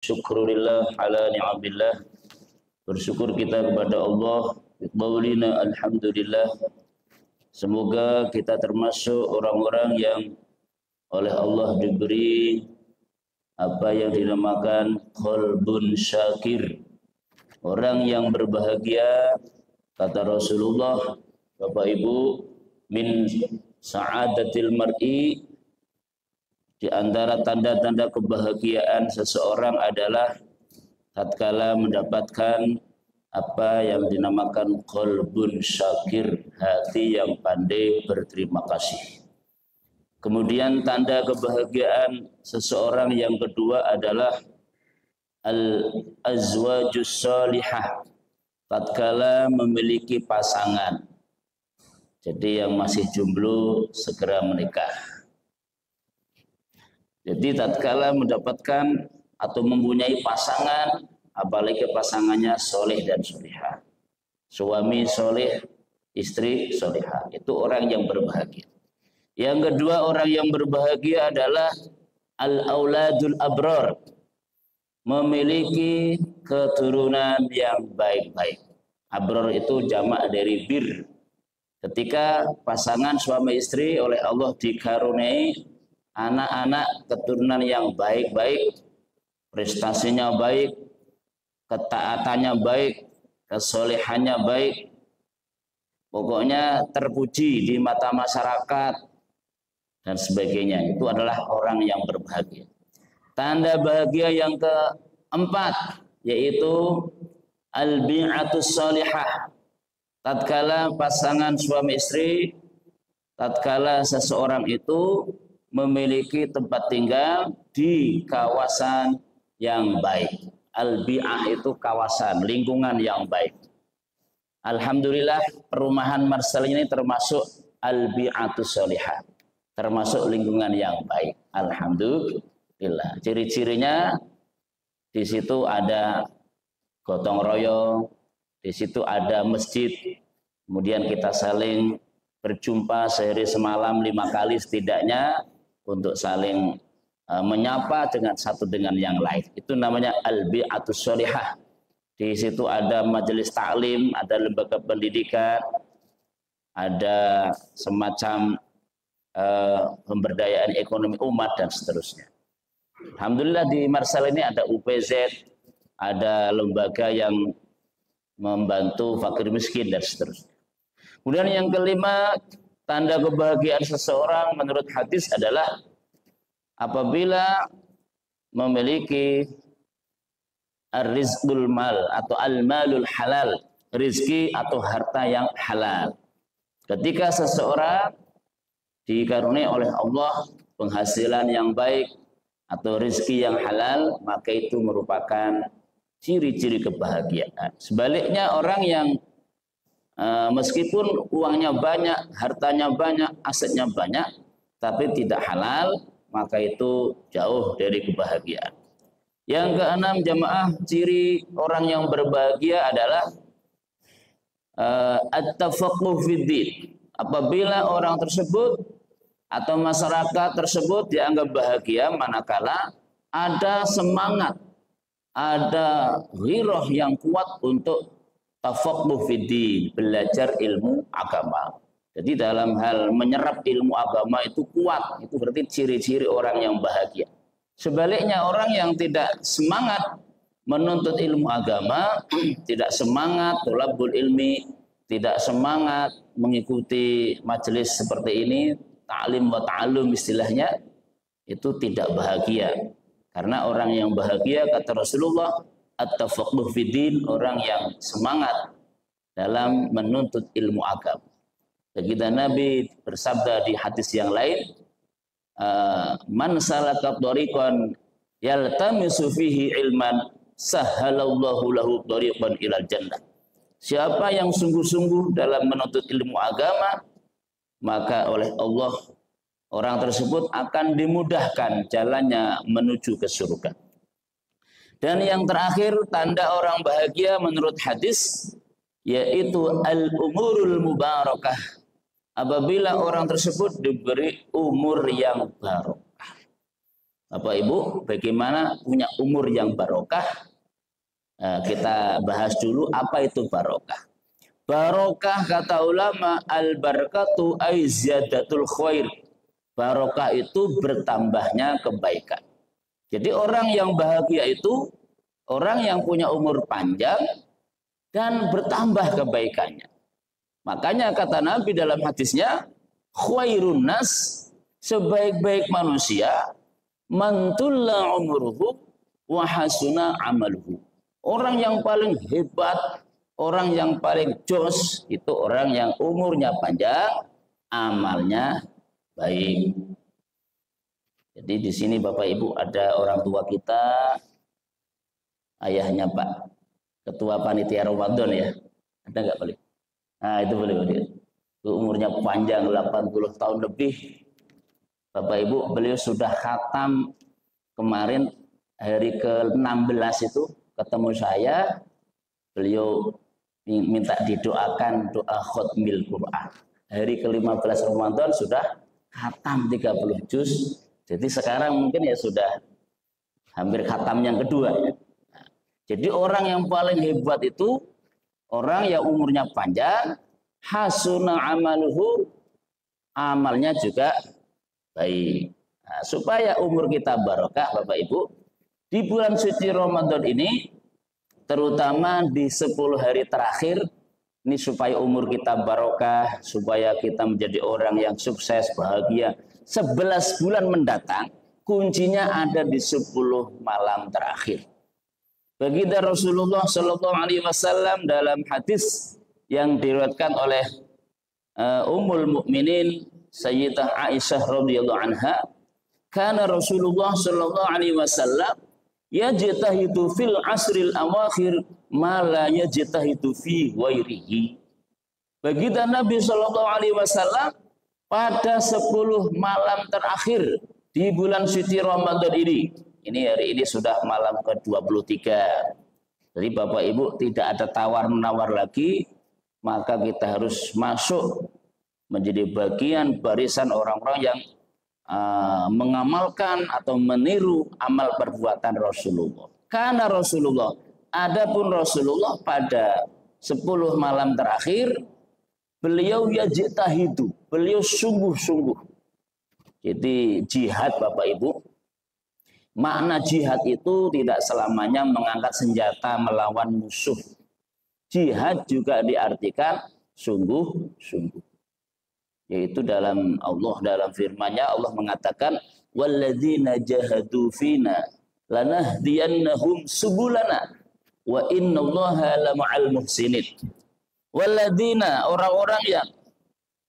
Syukurillah ala ni'amillah. Bersyukur kita kepada Allah. Biqaulina alhamdulillah. Semoga kita termasuk orang-orang yang oleh Allah diberi apa yang dinamakan qalbun syakir. Orang yang berbahagia, kata Rasulullah, Bapak Ibu, min sa'adatil mar'i, di antara tanda-tanda kebahagiaan seseorang adalah tatkala mendapatkan apa yang dinamakan qalbun syakir, hati yang pandai berterima kasih. Kemudian tanda kebahagiaan seseorang yang kedua adalah al-azwajus salihah, tatkala memiliki pasangan. Jadi yang masih jomblo segera menikah. Jadi tatkala mendapatkan atau mempunyai pasangan, apalagi pasangannya soleh dan solehah, suami soleh, istri solehah, itu orang yang berbahagia. Yang kedua, orang yang berbahagia adalah al-auladul abrar, memiliki keturunan yang baik-baik. Abrar itu jamak dari bir. Ketika pasangan suami istri oleh Allah dikaruniai anak-anak keturunan yang baik-baik, prestasinya baik, ketaatannya baik, kesolehannya baik, pokoknya terpuji di mata masyarakat dan sebagainya. Itu adalah orang yang berbahagia. Tanda bahagia yang keempat yaitu al-bi'atus salihah, tatkala pasangan suami istri, tatkala seseorang itu memiliki tempat tinggal di kawasan yang baik. Al-bi'ah itu kawasan, lingkungan yang baik. Alhamdulillah, perumahan Marsal ini termasuk al-bi'atus salihah, termasuk lingkungan yang baik. Alhamdulillah. Ciri-cirinya di situ ada gotong royong, di situ ada masjid, kemudian kita saling berjumpa sehari semalam 5 kali setidaknya untuk saling menyapa dengan satu dengan yang lain. Itu namanya al-bi'atus salihah. Di situ ada majelis taklim, ada lembaga pendidikan, ada semacam pemberdayaan ekonomi umat dan seterusnya. Alhamdulillah di Marsal ini ada UPZ, ada lembaga yang membantu fakir miskin dan seterusnya. Kemudian yang kelima, tanda kebahagiaan seseorang menurut hadis adalah apabila memiliki ar-rizqul mal atau al-malul halal, rizki atau harta yang halal. Ketika seseorang dikaruniai oleh Allah penghasilan yang baik atau rizki yang halal, maka itu merupakan ciri-ciri kebahagiaan. Sebaliknya orang yang meskipun uangnya banyak, hartanya banyak, asetnya banyak, tapi tidak halal, maka itu jauh dari kebahagiaan. Yang keenam jamaah, ciri orang yang berbahagia adalah at-tafaqquh fid-din. Apabila orang tersebut atau masyarakat tersebut dianggap bahagia manakala ada semangat, ada ghirah yang kuat untuk tafaqquh fiddin, belajar ilmu agama. Jadi dalam hal menyerap ilmu agama itu kuat, itu berarti ciri-ciri orang yang bahagia. Sebaliknya orang yang tidak semangat menuntut ilmu agama, tidak semangat thalabul ilmi, tidak semangat mengikuti majelis seperti ini, ta'lim wa ta'allum istilahnya, itu tidak bahagia. Karena orang yang bahagia, kata Rasulullah, at-tafaqquh fiddin, orang yang semangat dalam menuntut ilmu agama. Baginda Nabi bersabda di hadis yang lain, man salaka thariqan yaltamisu fihi ilman sahhalallahu lahu thariqan ilal jannah. Siapa yang sungguh-sungguh dalam menuntut ilmu agama, maka oleh Allah orang tersebut akan dimudahkan jalannya menuju ke surga. Dan yang terakhir, tanda orang bahagia menurut hadis yaitu al-umurul mubarakah. Apabila orang tersebut diberi umur yang barokah. Bapak Ibu, bagaimana punya umur yang barokah? Kita bahas dulu apa itu barokah. Barokah kata ulama, al-barakatu ay ziyadatul khair. Barokah itu bertambahnya kebaikan. Jadi orang yang bahagia itu orang yang punya umur panjang dan bertambah kebaikannya. Makanya kata Nabi dalam hadisnya, khairun nas, sebaik-baik manusia, mantulla umruhu wa hasuna amaluhu. Orang yang paling hebat, orang yang paling jos, itu orang yang umurnya panjang, amalnya baik. Jadi di sini Bapak Ibu ada orang tua kita, ayahnya Pak Ketua Panitia Ramadan ya. Ada nggak boleh? Nah itu boleh. Umurnya panjang 80 tahun lebih. Bapak Ibu, beliau sudah khatam kemarin hari ke-16 itu ketemu saya. Beliau minta didoakan doa khutmil Quran. Hari ke-15 Ramadan sudah khatam 30 juz. Jadi sekarang mungkin ya sudah hampir khatam yang kedua ya. Jadi orang yang paling hebat itu orang yang umurnya panjang, hasuna amaluhu, amalnya juga baik. Nah, supaya umur kita barokah Bapak Ibu, di bulan suci Ramadan ini, terutama di 10 hari terakhir, ini supaya umur kita barokah, supaya kita menjadi orang yang sukses, bahagia. 11 bulan mendatang, kuncinya ada di 10 malam terakhir. Baginda Rasulullah Shallallahu Alaihi Wasallam dalam hadis yang diriwayatkan oleh Ummul Mukminin Sayyidah Aisyah radhiyallahu anha, kana Rasulullah Shallallahu Alaihi Wasallam yajtahidu fil asril awakhir ma la yajtahidu fi ghairihi. Baginda Nabi Shallallahu Alaihi Wasallam pada 10 malam terakhir di bulan suci Ramadan ini. Ini hari ini sudah malam ke-23. Jadi Bapak Ibu tidak ada tawar-menawar lagi, maka kita harus masuk menjadi bagian barisan orang-orang yang mengamalkan atau meniru amal perbuatan Rasulullah. Karena Rasulullah, adapun Rasulullah pada 10 malam terakhir, beliau yajtahidu, beliau sungguh-sungguh. Jadi jihad Bapak Ibu, makna jihad itu tidak selamanya mengangkat senjata melawan musuh. Jihad juga diartikan sungguh-sungguh. Yaitu dalam firman-Nya Allah mengatakan, walladzina jahadu fina lanahdiyannahum subulana wa innallaha lama'al muhsinin. Walladzina, orang-orang yang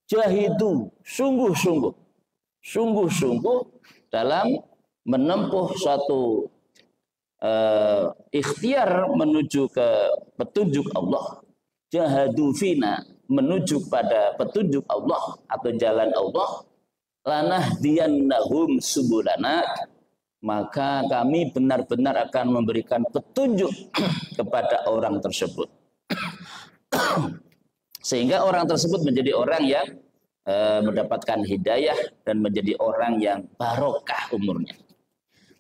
jahidu, sungguh-sungguh dalam menempuh suatu ikhtiar menuju ke petunjuk Allah, jahadu fina, menuju pada petunjuk Allah atau jalan Allah, lanahdiyannahum subulana, maka kami benar-benar akan memberikan petunjuk kepada orang tersebut sehingga orang tersebut menjadi orang yang mendapatkan hidayah dan menjadi orang yang barokah umurnya.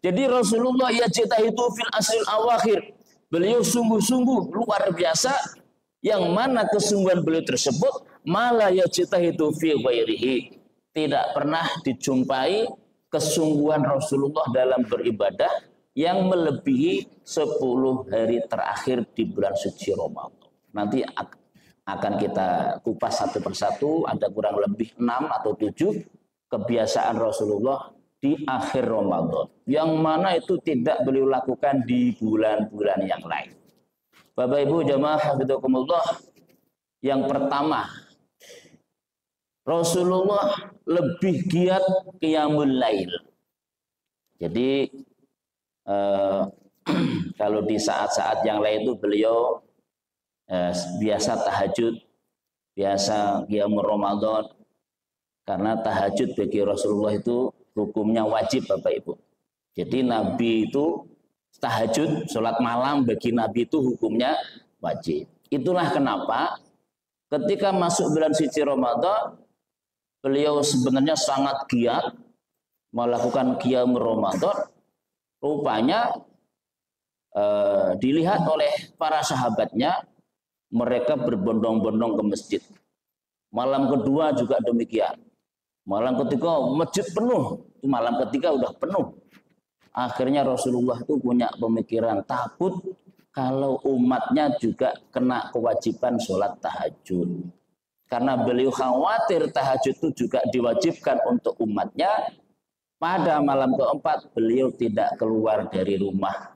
Jadi Rasulullah yajtahidu fil asril awakhir. Beliau sungguh-sungguh luar biasa, yang mana kesungguhan beliau tersebut mala yajtahidu fi ghairihi. Tidak pernah dijumpai kesungguhan Rasulullah dalam beribadah yang melebihi 10 hari terakhir di bulan suci Ramadan. Nanti akan kita kupas satu persatu, ada kurang lebih 6 atau 7 kebiasaan Rasulullah di akhir Ramadan, yang mana itu tidak beliau lakukan di bulan-bulan yang lain. Bapak Ibu jamaah hafizakumullah, yang pertama, Rasulullah lebih giat qiyamul lail. Jadi kalau di saat-saat yang lain itu beliau biasa tahajud, biasa qiyamul Ramadan, karena tahajud bagi Rasulullah itu hukumnya wajib Bapak Ibu. Jadi Nabi itu tahajud, sholat malam bagi Nabi itu hukumnya wajib. Itulah kenapa ketika masuk bulan suci Ramadan, beliau sebenarnya sangat giat melakukan qiyam Ramadan Rupanya dilihat oleh para sahabatnya, mereka berbondong-bondong ke masjid. Malam kedua juga demikian. Malam ketiga masjid penuh. Malam ketiga udah penuh. Akhirnya Rasulullah itu punya pemikiran takut kalau umatnya juga kena kewajiban sholat tahajud. Karena beliau khawatir tahajud itu juga diwajibkan untuk umatnya. Pada malam keempat beliau tidak keluar dari rumah.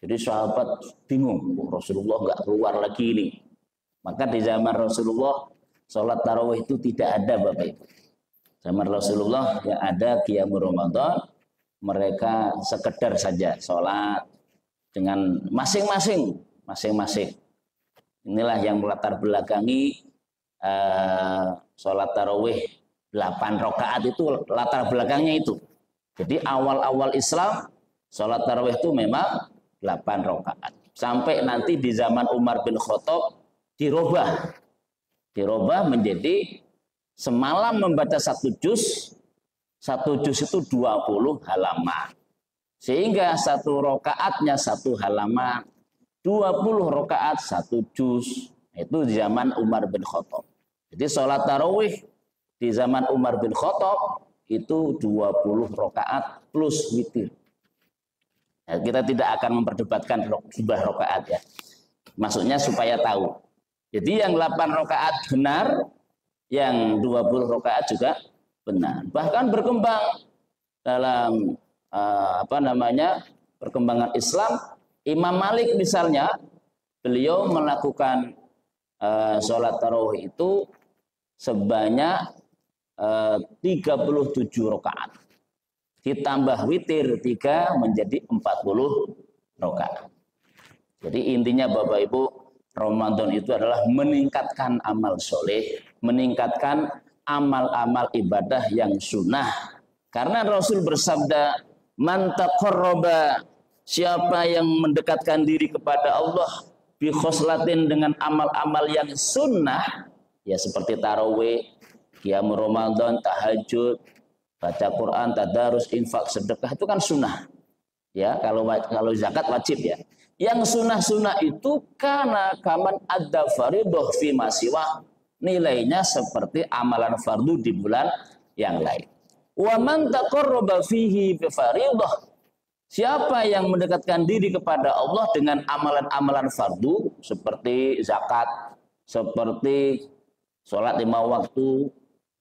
Jadi sahabat bingung, Rasulullah nggak keluar lagi ini. Maka di zaman Rasulullah sholat tarawih itu tidak ada, Bapak Ibu. Zaman Rasulullah yang ada qiyamul Ramadan, mereka sekedar saja sholat dengan masing-masing. Inilah yang melatar belakangi sholat tarawih 8 rakaat itu latar belakangnya itu. Jadi awal-awal Islam sholat tarawih itu memang 8 rakaat. Sampai nanti di zaman Umar bin Khattab dirubah menjadi semalam membaca 1 juz itu 20 halaman. Sehingga 1 rakaatnya 1 halaman, 20 rakaat 1 juz. Itu di zaman Umar bin Khattab. Jadi sholat tarawih di zaman Umar bin Khattab itu 20 rakaat plus witir. Ya, kita tidak akan memperdebatkan jumlah rakaat ya. Maksudnya supaya tahu. Jadi yang 8 rakaat benar, yang 20 rakaat juga benar. Bahkan berkembang dalam perkembangan Islam. Imam Malik misalnya, beliau melakukan sholat tarawih itu sebanyak 37 rakaat. Ditambah witir 3 menjadi 40 rakaat. Jadi intinya Bapak Ibu, Ramadan itu adalah meningkatkan amal soleh, meningkatkan amal-amal ibadah yang sunnah. Karena Rasul bersabda, man taqarraba, siapa yang mendekatkan diri kepada Allah bi khoslatin dengan amal-amal yang sunnah, ya seperti tarawih, qiyamul Ramadan, tahajud, baca Quran, tadarus, infak, sedekah itu kan sunnah. Ya, kalau zakat wajib ya. Yang sunnah-sunnah itu karena kaman adda fardhu fi masiwa, nilainya seperti amalan fardu di bulan yang lain. Wa man taqarraba fihi bi fardhah, siapa yang mendekatkan diri kepada Allah dengan amalan-amalan fardu seperti zakat, seperti sholat 5 waktu,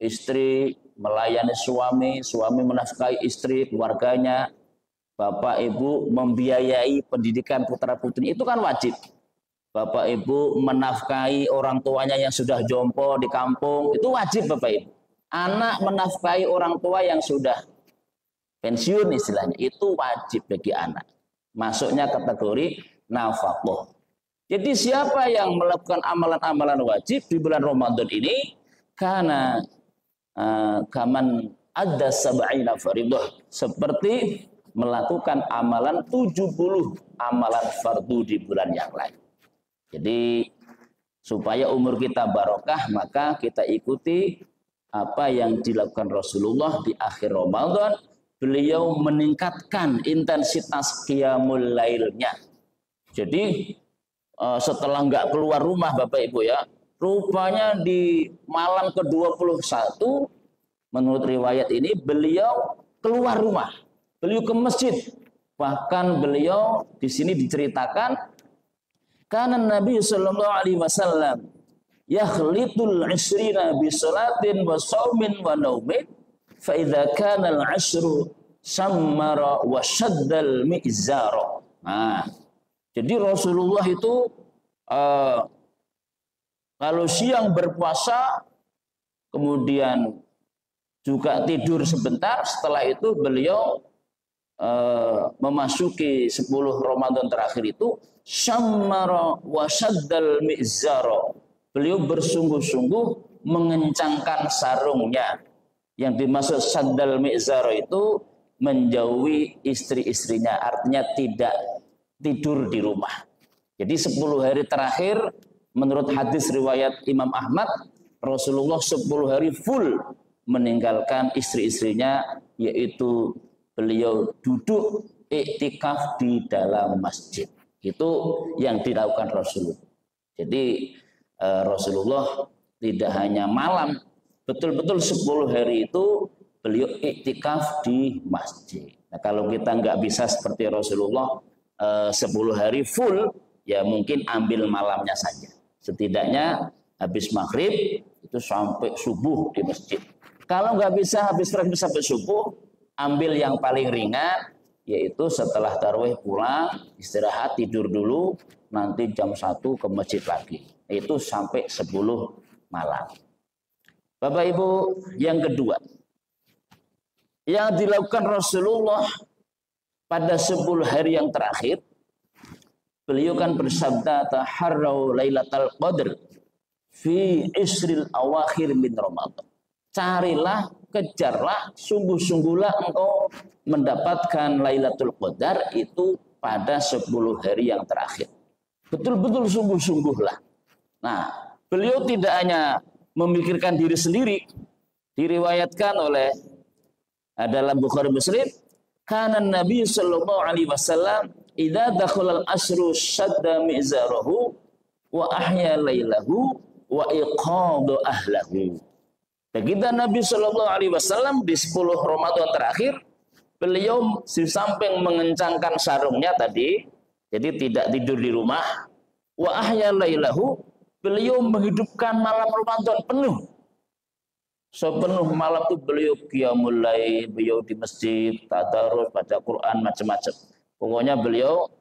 istri melayani suami, suami menafkahi istri, keluarganya, bapak ibu membiayai pendidikan putra-putri, itu kan wajib. Bapak ibu menafkahi orang tuanya yang sudah jompo di kampung, itu wajib Bapak Ibu. Anak menafkahi orang tua yang sudah pensiun istilahnya, itu wajib bagi anak. Masuknya kategori nafkah. Jadi siapa yang melakukan amalan-amalan wajib di bulan Ramadan ini, karena kaman ada sab'ina fardhah, seperti melakukan amalan 70 amalan fardu di bulan yang lain. Jadi supaya umur kita barokah, maka kita ikuti apa yang dilakukan Rasulullah di akhir Ramadan. Beliau meningkatkan intensitas qiyamul lailnya. Jadi setelah nggak keluar rumah Bapak Ibu ya, rupanya di malam ke-21 menurut riwayat ini beliau keluar rumah, beliau ke masjid. Bahkan beliau di sini diceritakan karena Nabi sallallahu alaihi wasallam yakhlitul 'ishrina bi salatin wa shaumin wa naumin fa idza kana al-'ashru sammara wa shaddal mi'zara. Nah, jadi Rasulullah itu kalau siang berpuasa, kemudian juga tidur sebentar, setelah itu beliau memasuki 10 Ramadan terakhir itu syammara wa shaddal mi'zara. Beliau bersungguh-sungguh mengencangkan sarungnya. Yang dimaksud shaddal mi'zara itu menjauhi istri-istrinya, artinya tidak tidur di rumah. Jadi 10 hari terakhir menurut hadis riwayat Imam Ahmad, Rasulullah 10 hari full meninggalkan istri-istrinya, yaitu beliau duduk iktikaf di dalam masjid. Itu yang dilakukan Rasulullah. Jadi Rasulullah tidak hanya malam, betul-betul 10 hari itu beliau iktikaf di masjid. Nah, kalau kita nggak bisa seperti Rasulullah 10 hari full, ya mungkin ambil malamnya saja. Setidaknya habis maghrib itu sampai subuh di masjid. Kalau nggak bisa habis maghrib sampai subuh, ambil yang paling ringan, yaitu setelah tarawih pulang, istirahat, tidur dulu, nanti jam 1 ke masjid lagi. Itu sampai 10 malam. Bapak Ibu, yang kedua, yang dilakukan Rasulullah pada 10 hari yang terakhir, beliau kan bersabda, taharrau lailatal qadr fi isril awakhir min Ramadan. Carilah, kejarlah, sungguh-sungguhlah engkau mendapatkan Lailatul Qadar itu pada 10 hari yang terakhir. Betul-betul sungguh-sungguhlah. Nah, beliau tidak hanya memikirkan diri sendiri, diriwayatkan oleh dalam Bukhari Muslim, kana Nabi sallallahu alaihi wasallam idza dakhala al-asru shadda mizarahu wa ahya lailahu wa iqadha ahlahu. Baginda Nabi Shallallahu Alaihi Wasallam di 10 Ramadan terakhir, beliau di samping mengencangkan sarungnya tadi, jadi tidak tidur di rumah, wa ahya lailahu, beliau menghidupkan malam Ramadan penuh. Sepenuh malam itu beliau qiyamul lail, beliau di masjid, tadarus, baca Quran, macam-macam. Pokoknya beliau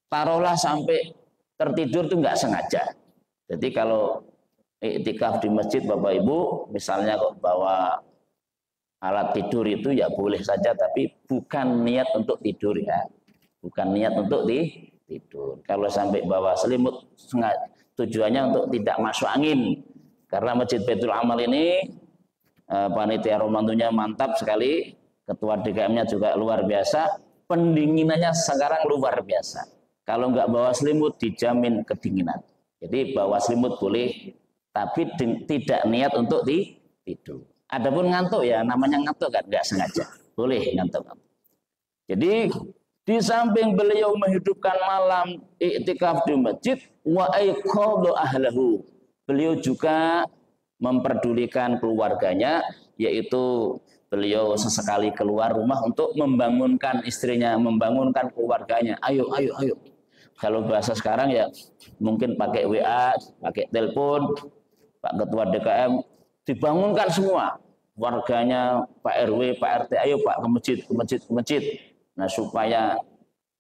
taruhlah sampai tertidur itu nggak sengaja. Jadi kalau iktikaf di masjid Bapak Ibu, misalnya kok bawa alat tidur itu ya boleh saja, tapi bukan niat untuk tidur ya, bukan niat untuk tidur. Kalau sampai bawa selimut, tujuannya untuk tidak masuk angin. Karena Masjid Baitul Amal ini panitia Ramadannya mantap sekali, ketua DKM-nya juga luar biasa, pendinginannya sekarang luar biasa. Kalau nggak bawa selimut dijamin kedinginan. Jadi bawa selimut boleh, tapi tidak niat untuk tidur. Adapun ngantuk ya, namanya ngantuk kan nggak sengaja, boleh ngantuk. Jadi di samping beliau menghidupkan malam iktikaf di masjid, wa aiqadha ahlahu, beliau juga memperdulikan keluarganya, yaitu beliau sesekali keluar rumah untuk membangunkan istrinya, membangunkan keluarganya. Ayo, ayo, ayo. Kalau bahasa sekarang ya mungkin pakai WA, pakai telepon. Pak Ketua DKM dibangunkan semua warganya, Pak RW, Pak RT, ayo Pak ke masjid, ke masjid, ke masjid. Nah, supaya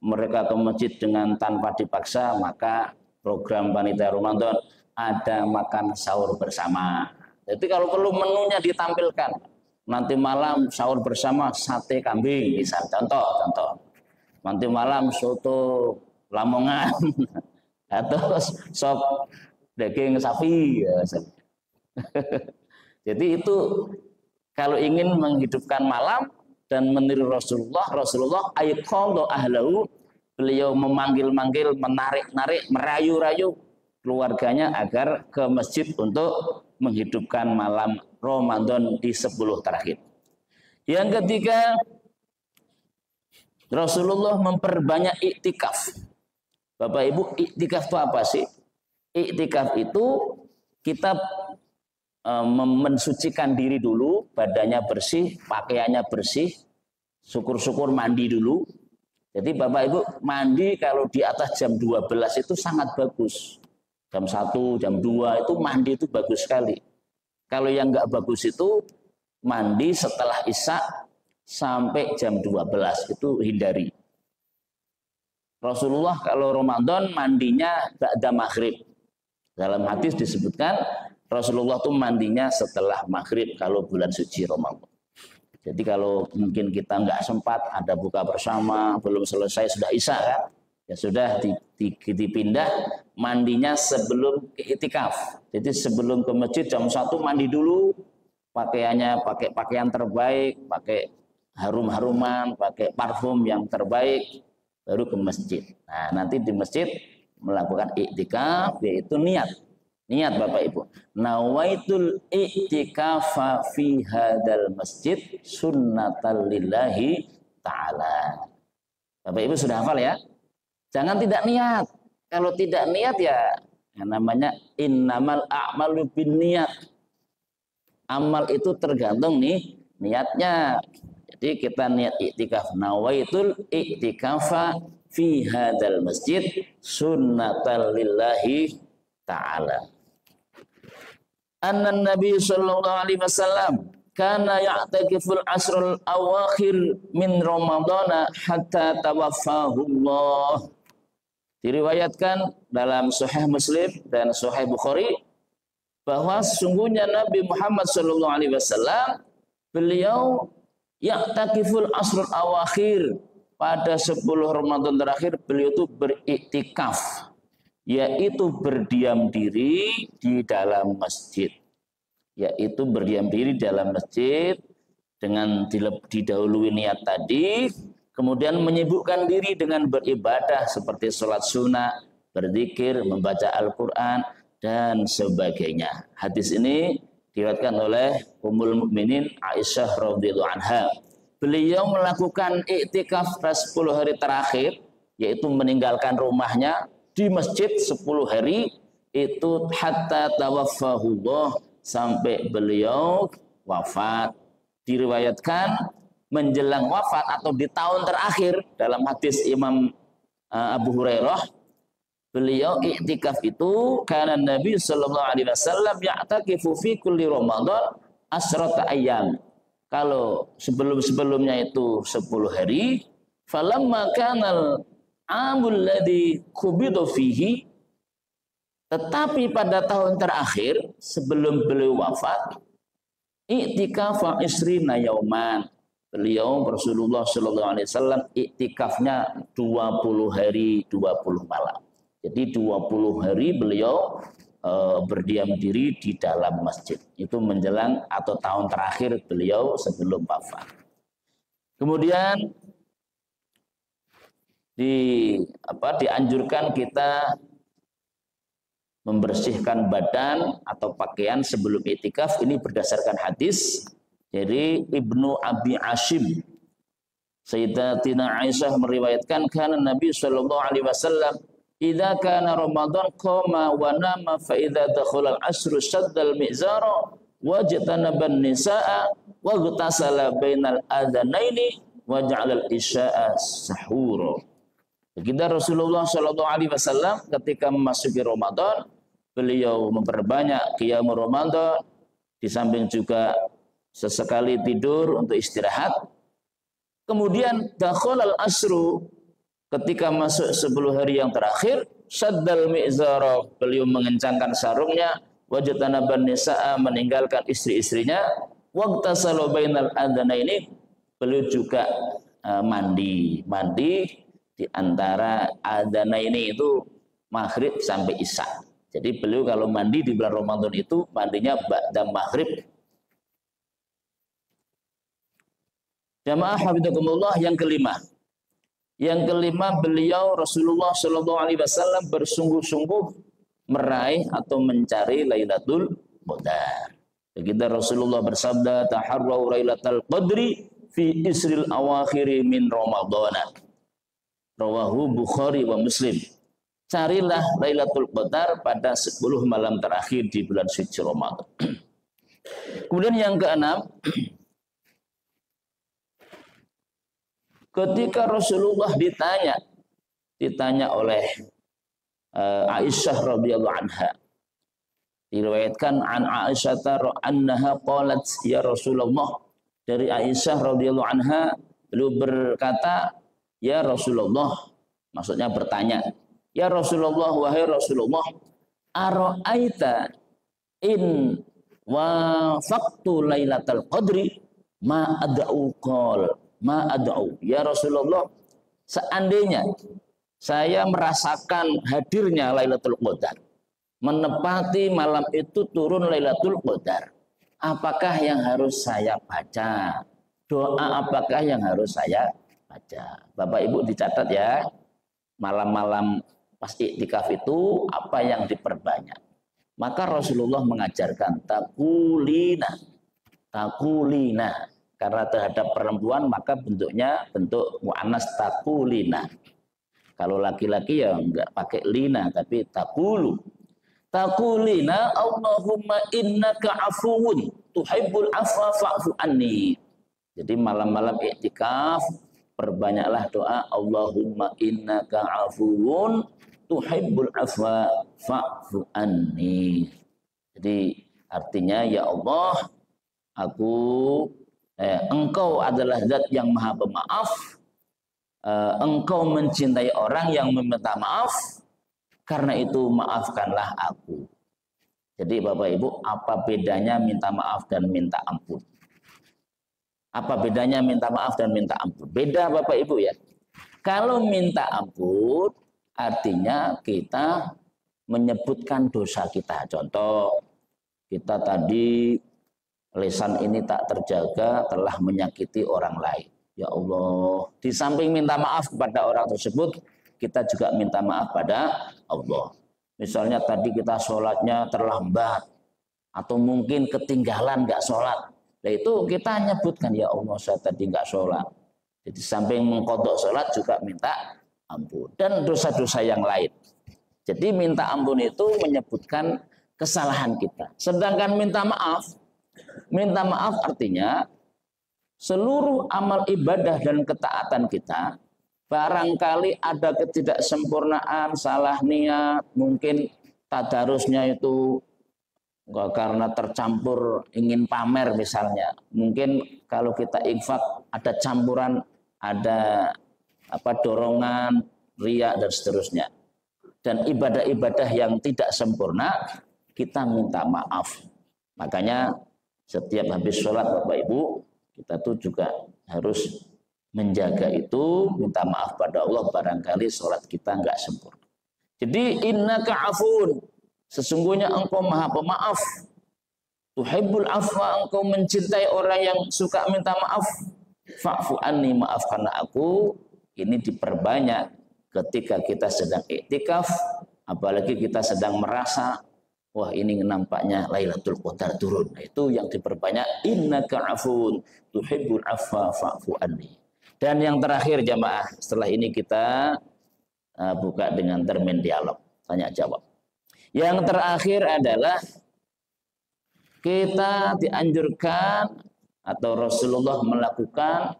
mereka ke masjid dengan tanpa dipaksa, maka program panitia Ramadan ada makan sahur bersama. Jadi kalau perlu menunya ditampilkan. Nanti malam sahur bersama sate kambing, misal contoh. Nanti malam soto Lamongan atau sop daging sapi. Ya. Jadi itu kalau ingin menghidupkan malam dan meniru Rasulullah aiqadha ahlahu, beliau memanggil-manggil, menarik-narik, merayu-rayu keluarganya agar ke masjid untuk menghidupkan malam Ramadan di 10 terakhir. Yang ketiga, Rasulullah memperbanyak iktikaf. Bapak Ibu, iktikaf itu apa sih? Iktikaf itu kita mensucikan diri dulu, badannya bersih, pakaiannya bersih, syukur-syukur mandi dulu. Jadi Bapak Ibu mandi kalau di atas jam 12 itu sangat bagus. Jam 1, jam 2 itu mandi itu bagus sekali. Kalau yang nggak bagus itu mandi setelah Isya sampai jam 12 itu hindari. Rasulullah kalau Ramadan mandinya ba'da maghrib. Dalam hadis disebutkan Rasulullah itu mandinya setelah maghrib kalau bulan suci Ramadan. Jadi kalau mungkin kita nggak sempat, ada buka bersama, belum selesai sudah Isya kan, ya sudah dipindah mandinya sebelum iktikaf. Jadi sebelum ke masjid jam 1 mandi dulu, pakaiannya pakai pakaian terbaik, pakai harum-haruman, pakai parfum yang terbaik, baru ke masjid. Nah nanti di masjid melakukan iktikaf, yaitu niat Bapak Ibu, nawaitul i'tikafa fi hadal masjid sunnatan lillahi ta'ala. Bapak Ibu sudah hafal ya? Jangan tidak niat. Kalau tidak niat ya yang namanya innamal a'malu binniyat. Amal itu tergantung nih niatnya. Jadi kita niat iktikaf, nawaitul iktikafa fi hadzal masjid sunnatan lillahi ta'ala. Anna Nabi sallallahu alaihi wasallam kana ya'takiful asrul awakhir min Ramadana hatta tawaffahullah. Diriwayatkan dalam Sahih Muslim dan Sahih Bukhari bahwa sesungguhnya Nabi Muhammad sallallahu alaihi wasallam beliau ya'takiful asrul awakhir, pada 10 Ramadan terakhir beliau itu beriktikaf, yaitu berdiam diri di dalam masjid. Yaitu berdiam diri dalam masjid dengan didahului niat tadi, kemudian menyibukkan diri dengan beribadah seperti sholat sunnah, berzikir, membaca Al-Quran, dan sebagainya. Hadis ini diriwayatkan oleh Ummul Mukminin Aisyah radhiyallahu anha. Beliau melakukan iktikaf 10 hari terakhir, yaitu meninggalkan rumahnya di masjid 10 hari, itu hatta tawaffahullah, sampai beliau wafat. Diriwayatkan menjelang wafat atau di tahun terakhir, dalam hadis Imam Abu Hurairah, beliau iktikaf itu karena Nabi sallallahu alaihi wasallam ya'takifu fi kulli Ramadan asrata ayyam. Kalau sebelum-sebelumnya itu 10 hari, falamma kanal amul ladzi qubida fihi, tetapi pada tahun terakhir sebelum beliau wafat, i'tikafa isrina yauman. Beliau Rasulullah sallallahu alaihi wasallam iktikafnya 20 hari 20 malam. Jadi 20 hari beliau berdiam diri di dalam masjid. Itu menjelang atau tahun terakhir beliau sebelum wafat. Kemudian dianjurkan kita membersihkan badan atau pakaian sebelum iktikaf. Ini berdasarkan hadis dari Ibnu Abi Asyim. Sayyidatina Aisyah meriwayatkan kana Nabi sallallahu alaihi wasallam idza kana Ramadan qama wa nama fa idza dakhala al-asru shaddal mizara wajtanaban nisaa wa ghtasala bainal adzanaini wa ja'ala al-isya'a sahura. Kita Rasulullah sallallahu alaihi wasallam ketika memasuki Ramadan, beliau memperbanyak qiyamul Ramadan, di samping juga sesekali tidur untuk istirahat. Kemudian dakhalal asru, ketika masuk 10 hari yang terakhir, saddal mi'zara, beliau mengencangkan sarungnya, wajtanaban nisaa, meninggalkan istri-istrinya, waqtasalu bainal adzanaini, beliau juga mandi di antara adzanaini itu maghrib sampai isya. Jadi beliau kalau mandi di bulan Ramadan itu mandinya ba'da maghrib. Jamaah hafizakumullah, yang kelima. Yang kelima, beliau Rasulullah Shallallahu Alaihi Wasallam bersungguh-sungguh meraih atau mencari Lailatul Qadar. Kita Rasulullah bersabda, taharrau Lailatul Qadri fi isril awakhiri min Ramadana. Rawahu Bukhari wa Muslim. Carilah Lailatul Qadar pada 10 malam terakhir di bulan suci Ramadan. Kemudian yang keenam, ketika Rasulullah ditanya oleh Aisyah radhiyallahu anha, diriwayatkan an Aisyah annaha qalat ya Rasulullah, dari Aisyah radhiyallahu anha beliau berkata, ya Rasulullah, maksudnya bertanya, ya Rasulullah, wahai Rasulullah, ara'aita in wafaqtu lailatal qadri ma ad'u qol ma ad'u. Ya Rasulullah, seandainya saya merasakan hadirnya Lailatul Qadar, menepati malam itu turun Lailatul Qadar, apakah yang harus saya baca? Doa apakah yang harus saya baca? Bapak Ibu dicatat ya, malam-malam pas iktikaf itu apa yang diperbanyak. Maka Rasulullah mengajarkan takulina. Karena terhadap perempuan maka bentuknya bentuk mu'annas takulina. Kalau laki-laki ya enggak pakai lina tapi takulu. Takulina Allahumma innaka afuwun tuhibbul afwa fa'fu anni. Jadi malam-malam iktikaf perbanyaklah doa Allahumma innaka afuwun tuhibbul afwa fa'fu anni. Jadi artinya ya Allah, Engkau adalah zat yang maha pemaaf, Engkau mencintai orang yang meminta maaf, karena itu maafkanlah aku. Jadi Bapak Ibu, apa bedanya minta maaf dan minta ampun? Apa bedanya minta maaf dan minta ampun? Beda Bapak Ibu ya. Kalau minta ampun artinya kita menyebutkan dosa kita. Contoh, kita tadi lisan ini tak terjaga, telah menyakiti orang lain. Ya Allah, di samping minta maaf kepada orang tersebut, kita juga minta maaf pada Allah. Misalnya tadi kita sholatnya terlambat, atau mungkin ketinggalan nggak sholat. Nah itu kita nyebutkan, ya Allah saya tadi nggak sholat. Jadi samping mengkodok sholat juga minta ampun. Dan dosa-dosa yang lain. Jadi minta ampun itu menyebutkan kesalahan kita. Sedangkan minta maaf artinya seluruh amal ibadah dan ketaatan kita, barangkali ada ketidaksempurnaan, salah niat, mungkin tadarusnya itu karena tercampur ingin pamer misalnya. Mungkin kalau kita infak ada campuran, ada dorongan, riya dan seterusnya. Dan ibadah-ibadah yang tidak sempurna kita minta maaf. Makanya setiap habis sholat Bapak Ibu, kita tuh juga harus menjaga itu, minta maaf pada Allah barangkali sholat kita nggak sempurna. Jadi innaka afun, sesungguhnya engkau maha pemaaf. Tuhibbul afwa, engkau mencintai orang yang suka minta maaf. Fa'fu anni, maafkanlah aku. Ini diperbanyak ketika kita sedang iktikaf, apalagi kita sedang merasa wah ini nampaknya Lailatul Qadar turun. Nah, itu yang diperbanyak innaka afun tuhibbul afwa fa'fu anni. Dan yang terakhir jamaah, setelah ini kita buka dengan termin dialog, tanya jawab. Yang terakhir adalah kita dianjurkan atau Rasulullah melakukan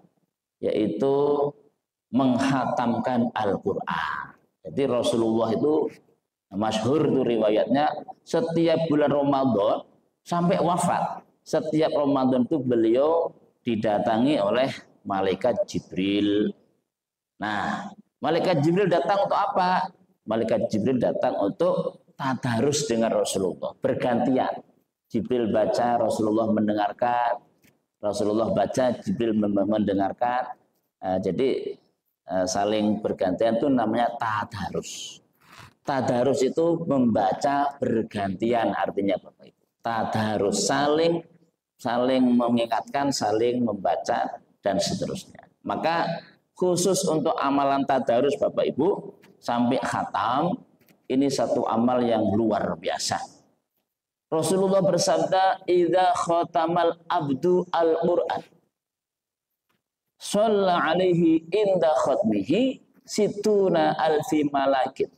yaitu menghatamkan Al-Qur'an. Jadi Rasulullah itu masyhur itu riwayatnya setiap bulan Ramadan sampai wafat, setiap Ramadan itu beliau didatangi oleh malaikat Jibril. Nah, malaikat Jibril datang untuk apa? Malaikat Jibril datang untuk tadarus dengan Rasulullah, bergantian. Jibril baca, Rasulullah mendengarkan. Rasulullah baca, Jibril mendengarkan. Jadi saling bergantian itu namanya tadarus. Tadarus itu membaca bergantian artinya Bapak Ibu. Tadarus saling mengingatkan, saling membaca dan seterusnya. Maka khusus untuk amalan tadarus Bapak Ibu sampai khatam ini satu amal yang luar biasa. Rasulullah bersabda, "Idza khatamal abdu al-Qur'an, shalla alaihi inda khatmihi situna alfi malakin."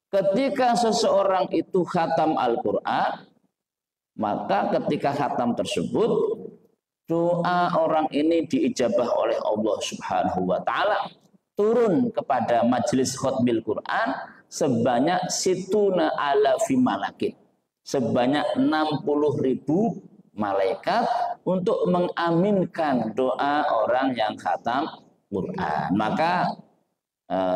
Ketika seseorang itu khatam Al-Quran, maka ketika khatam tersebut, doa orang ini diijabah oleh Allah Subhanahu wa Ta'ala, turun kepada majelis khatmil Quran sebanyak situna alafi malakin, sebanyak 60.000 malaikat untuk mengaminkan doa orang yang khatam Quran. Maka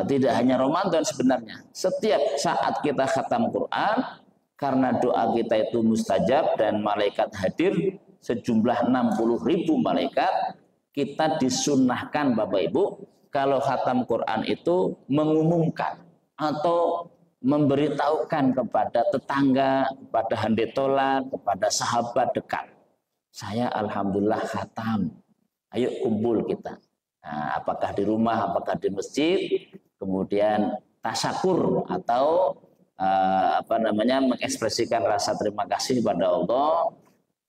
tidak hanya Ramadan sebenarnya, setiap saat kita khatam Quran, karena doa kita itu mustajab dan malaikat hadir sejumlah 60.000 malaikat, kita disunnahkan Bapak Ibu kalau khatam Quran itu mengumumkan atau memberitahukan kepada tetangga, kepada handetolan, kepada sahabat dekat, saya alhamdulillah khatam, ayo kumpul kita. Nah, apakah di rumah, apakah di masjid, kemudian tasyakur atau mengekspresikan rasa terima kasih kepada Allah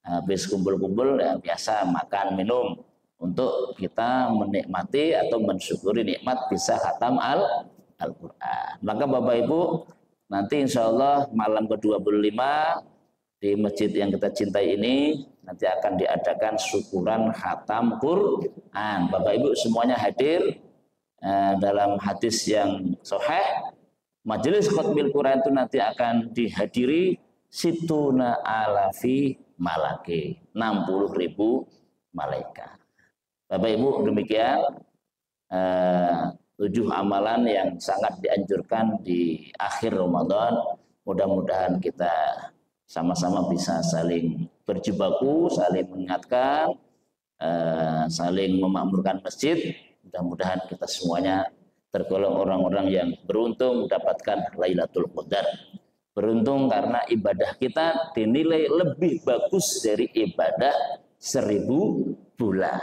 Habis kumpul-kumpul ya biasa makan minum untuk kita menikmati atau mensyukuri nikmat bisa khatam Al-Quran. Maka Bapak Ibu nanti insya Allah malam ke-25 di masjid yang kita cintai ini nanti akan diadakan syukuran khatam Quran. Bapak Ibu semuanya hadir. Dalam hadis yang sahih, majelis khatmil Quran itu nanti akan dihadiri situna alafi malaki, 60.000 malaikat. Bapak Ibu demikian 7 amalan yang sangat dianjurkan di akhir Ramadan. Mudah-mudahan kita sama-sama bisa saling berjibaku, saling mengingatkan, saling memakmurkan masjid. Mudah-mudahan kita semuanya tergolong orang-orang yang beruntung mendapatkan Lailatul Qadar. Beruntung karena ibadah kita dinilai lebih bagus dari ibadah 1000 bulan.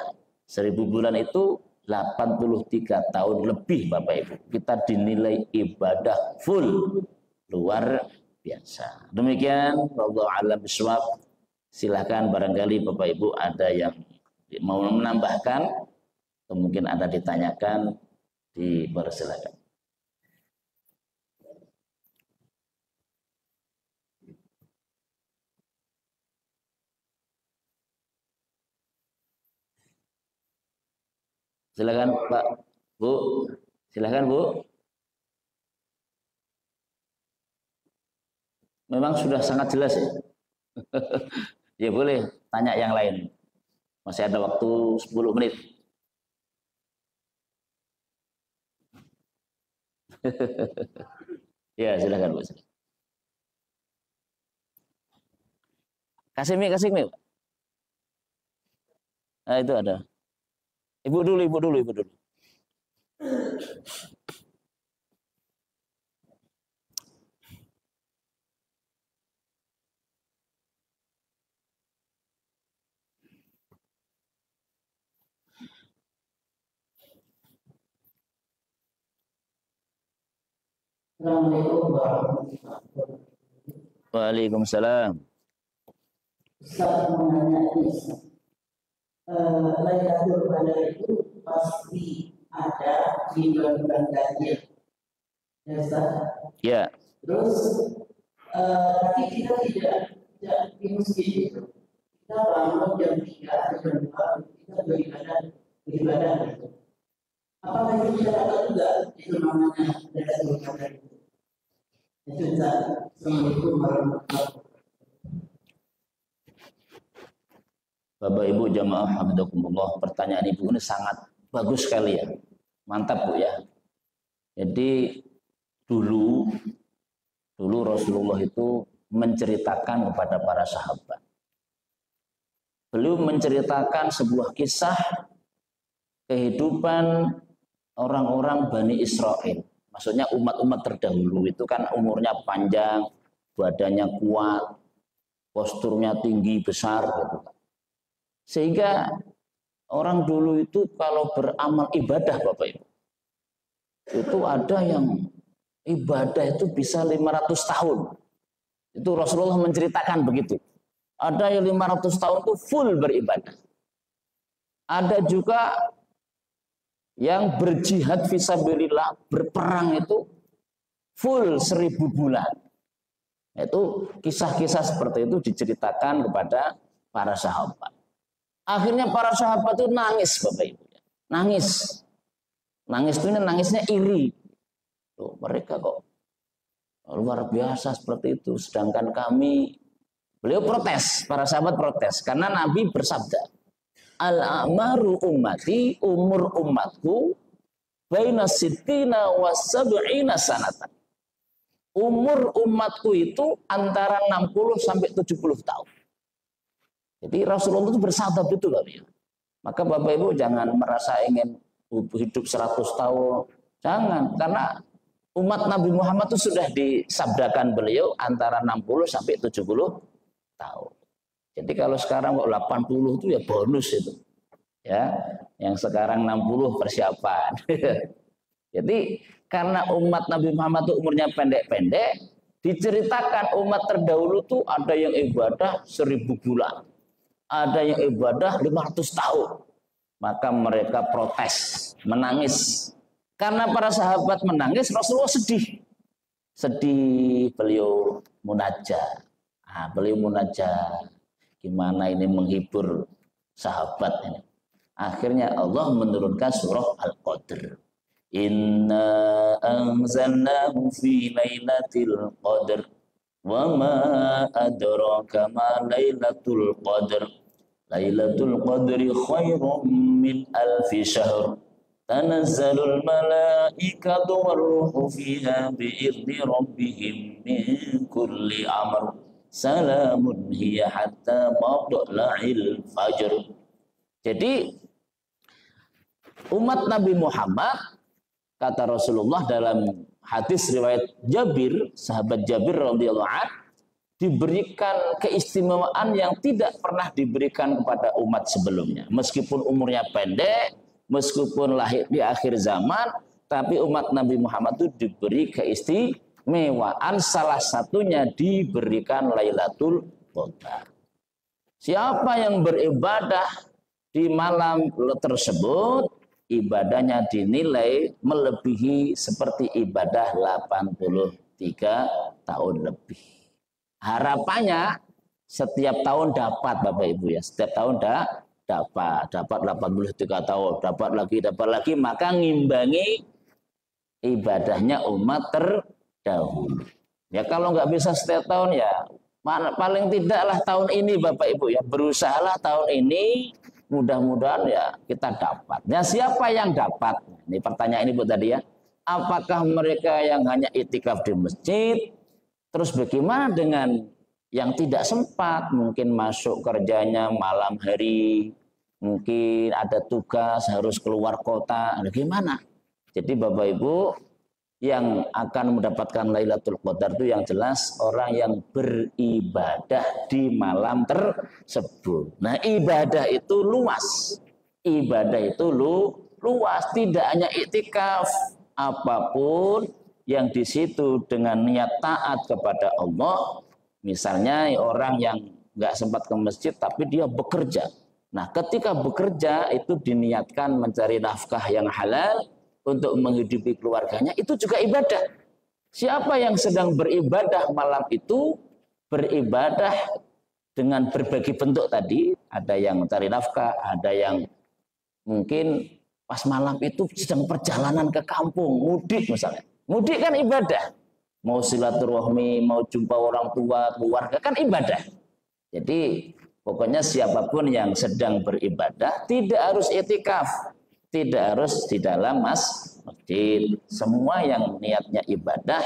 1000 bulan itu 83 tahun lebih Bapak Ibu. Kita dinilai ibadah full, luar biasa. Demikian, wallahu a'lam bishawab. Silakan barangkali Bapak Ibu ada yang mau menambahkan, atau mungkin ada ditanyakan, dipersilakan. Silakan Pak, Bu. Silakan Bu. Memang sudah sangat jelas ya. Ya boleh tanya yang lain. Masih ada waktu 10 menit. Ya silakan Bu. Kasih mic. Nah, itu ada. Ibu dulu. Assalamualaikum warahmatullahi wabarakatuh. Waalaikumsalam. Ustaz mau nanya ini, Lailatul Qadar itu pasti ada di bulan-bulan ganjil, ya Ustaz? Ya. Terus, tapi kita tidak di masjid itu. Kita bangun jam 3 atau jam 4, kita beribadah gitu. Apakah itu bisa dapat juga itu namanya Lailatul Qadar itu? Itu Ustaz. Assalamualaikum warahmatullahi wabarakatuh. Bapak Ibu jamaah hafizakumullah, pertanyaan Ibu ini sangat bagus sekali ya. Mantap Bu ya. Jadi dulu Rasulullah itu menceritakan kepada para sahabat. Beliau menceritakan sebuah kisah kehidupan orang-orang Bani Israel. Maksudnya umat-umat terdahulu itu kan umurnya panjang, badannya kuat, posturnya tinggi, besar gitu. Sehingga orang dulu itu kalau beramal ibadah Bapak Ibu, itu ada yang ibadah itu bisa 500 tahun. Itu Rasulullah menceritakan begitu. Ada yang 500 tahun itu full beribadah. Ada juga yang berjihad fisabilillah, berperang itu full 1000 bulan. Itu kisah-kisah seperti itu diceritakan kepada para sahabat. Akhirnya para sahabat itu nangis Bapak Ibu. Nangis. Nangis itu nangisnya iri. Loh, mereka kok luar biasa seperti itu. Sedangkan kami, beliau protes, para sahabat protes. Karena Nabi bersabda, Al-a'maru ummati, umur umatku, baina sittina wa sab'ina sanatan. Umur umatku itu antara 60 sampai 70 tahun. Jadi Rasulullah itu bersabda betul ya. Maka Bapak Ibu jangan merasa ingin hidup 100 tahun. Jangan, karena umat Nabi Muhammad itu sudah disabdakan beliau antara 60 sampai 70 tahun. Jadi kalau sekarang kok 80 itu ya bonus itu. Ya, yang sekarang 60 persiapan. Jadi karena umat Nabi Muhammad itu umurnya pendek-pendek, diceritakan umat terdahulu tuh ada yang ibadah 1000 bulan. ada yang ibadah 500 tahun. Maka mereka protes, menangis. Karena para sahabat menangis, Rasulullah sedih. Sedih, beliau munajat. Beliau munajat. Gimana ini menghibur sahabat ini. Akhirnya Allah menurunkan surah Al-Qadr. Inna anzalnahu fi lailatul qadr wa ma adraka ma lailatul qadr. Lailatul qadri khairum min alfi syahr. Tanazzalul malaikatu warruhu fiha bi'izni rabbihim min kulli amr. Salamun hiya hatta matla'il fajr. Jadi umat Nabi Muhammad, kata Rasulullah dalam hadis riwayat Jabir, sahabat Jabir radhiyallahu anhu, diberikan keistimewaan yang tidak pernah diberikan kepada umat sebelumnya. Meskipun umurnya pendek, meskipun lahir di akhir zaman, tapi umat Nabi Muhammad itu diberi keistimewaan, salah satunya diberikan Lailatul Qadar. Siapa yang beribadah di malam tersebut, ibadahnya dinilai melebihi seperti ibadah 83 tahun lebih. Harapannya setiap tahun dapat, Bapak Ibu ya, setiap tahun dapat 83 tahun, dapat lagi, maka ngimbangi ibadahnya umat terdahulu. Ya kalau nggak bisa setiap tahun ya paling tidaklah tahun ini Bapak Ibu ya, berusahalah tahun ini, mudah-mudahan ya kita dapat. Nah, siapa yang dapat? Ini pertanyaan ini Bu tadi ya. Apakah mereka yang hanya itikaf di masjid? Terus bagaimana dengan yang tidak sempat? Mungkin masuk kerjanya malam hari, mungkin ada tugas harus keluar kota. Nah, gimana? Jadi Bapak Ibu, yang akan mendapatkan Lailatul Qadar itu yang jelas orang yang beribadah di malam tersebut. Nah, ibadah itu luas. Ibadah itu luas, tidak hanya iktikaf, apapun yang di situ dengan niat taat kepada Allah. Misalnya orang yang nggak sempat ke masjid tapi dia bekerja. Nah, ketika bekerja itu diniatkan mencari nafkah yang halal untuk menghidupi keluarganya, itu juga ibadah. Siapa yang sedang beribadah malam itu, beribadah dengan berbagai bentuk tadi, ada yang mencari nafkah, ada yang mungkin pas malam itu sedang perjalanan ke kampung, mudik misalnya. Mudik kan ibadah. Mau silaturahmi, mau jumpa orang tua, keluarga kan ibadah. Jadi pokoknya siapapun yang sedang beribadah tidak harus itikaf, tidak harus di dalam masjid. Semua yang niatnya ibadah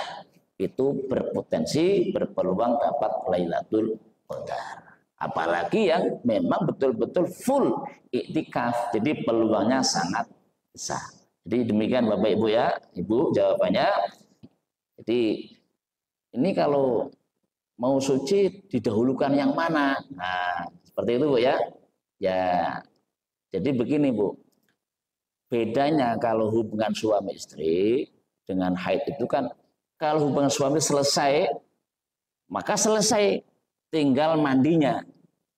itu berpotensi, berpeluang dapat Lailatul Qadar. Apalagi yang memang betul-betul full iktikaf, jadi peluangnya sangat besar. Jadi demikian Bapak Ibu ya, Ibu jawabannya. Jadi ini kalau mau suci didahulukan yang mana? Nah, seperti itu Bu ya. Ya, jadi begini Bu. Bedanya kalau hubungan suami istri dengan haid itu kan, kalau hubungan suami selesai, maka selesai, tinggal mandinya.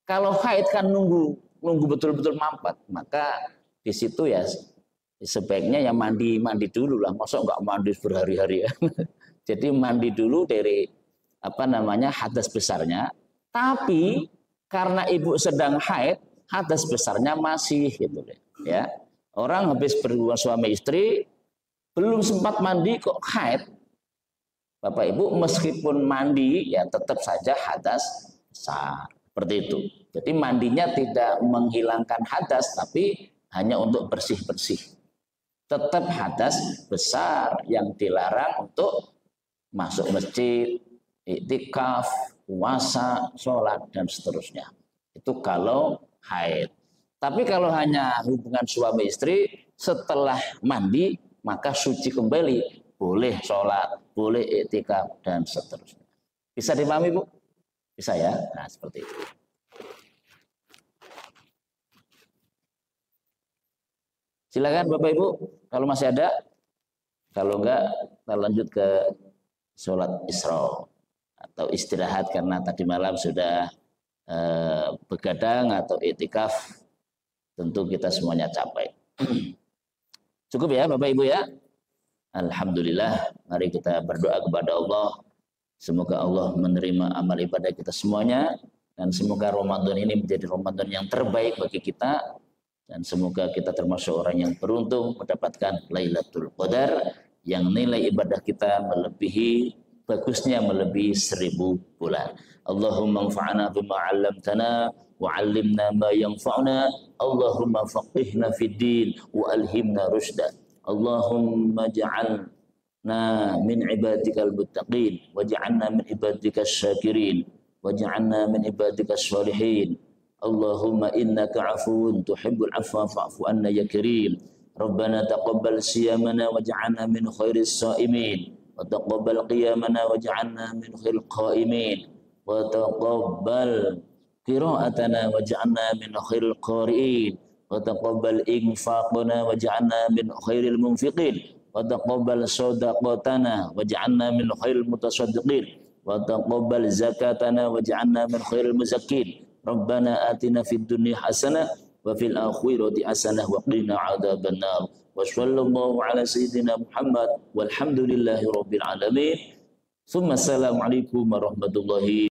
Kalau haid kan nunggu betul-betul mampet, maka di situ ya sebaiknya ya mandi dulu lah, masa nggak mandi berhari-hari ya. Jadi mandi dulu dari hadas besarnya. Tapi karena ibu sedang haid, hadas besarnya masih gitu ya. Orang habis berhubungan suami istri belum sempat mandi kok haid. Bapak Ibu meskipun mandi ya tetap saja hadas besar. Seperti itu. Jadi mandinya tidak menghilangkan hadas tapi hanya untuk bersih-bersih. Tetap hadas besar yang dilarang untuk masuk masjid, iktikaf, puasa, sholat, dan seterusnya. Itu kalau haid. Tapi kalau hanya hubungan suami istri, setelah mandi, maka suci kembali. Boleh sholat, boleh iktikaf, dan seterusnya. Bisa dipahami Bu? Bisa ya? Nah, seperti itu. Silakan Bapak Ibu, kalau masih ada. Kalau enggak, kita lanjut ke sholat Isra atau istirahat karena tadi malam sudah begadang atau iktikaf tentu kita semuanya capai. Cukup ya Bapak Ibu ya. Alhamdulillah, mari kita berdoa kepada Allah. Semoga Allah menerima amal ibadah kita semuanya dan semoga Ramadan ini menjadi Ramadan yang terbaik bagi kita dan semoga kita termasuk orang yang beruntung mendapatkan Lailatul Qadar yang nilai ibadah kita bagusnya melebihi 1000 bulan. Allahumma anfa'na bima 'allamtana wa 'allimna ma yanfa'una. Allahumma faqihna fid din wa alhimna rusyda. Allahumma ja'alna min ibadikal muttaqin waj'alna min ibadikasy syakirin waj'alna min ibadikasy sholihin. Allahumma innaka 'afuwun tuhibbul 'afwa fa'fu anna ya karim. Rabbana taqabbal siyamana waj'alna min khairis shaimin wa taqabbal qiyamana waj'alna min khairil qaimin wa taqabbal qira'atana waj'alna min khairil qari'in wa taqabbal infaqana waj'alna min khairil munfiqin wa taqabbal shadaqatana waj'alna min khairil mutasaddiqin wa taqabbal zakatana waj'alna min khairil muzakkin. Rabbana atina fid dunya hasanah wa fil akhirati hasanah wa qina adzabannar. Wa sallallahu ala sayyidina Muhammad walhamdulillahi rabbil alamin. Assalamualaikum warahmatullahi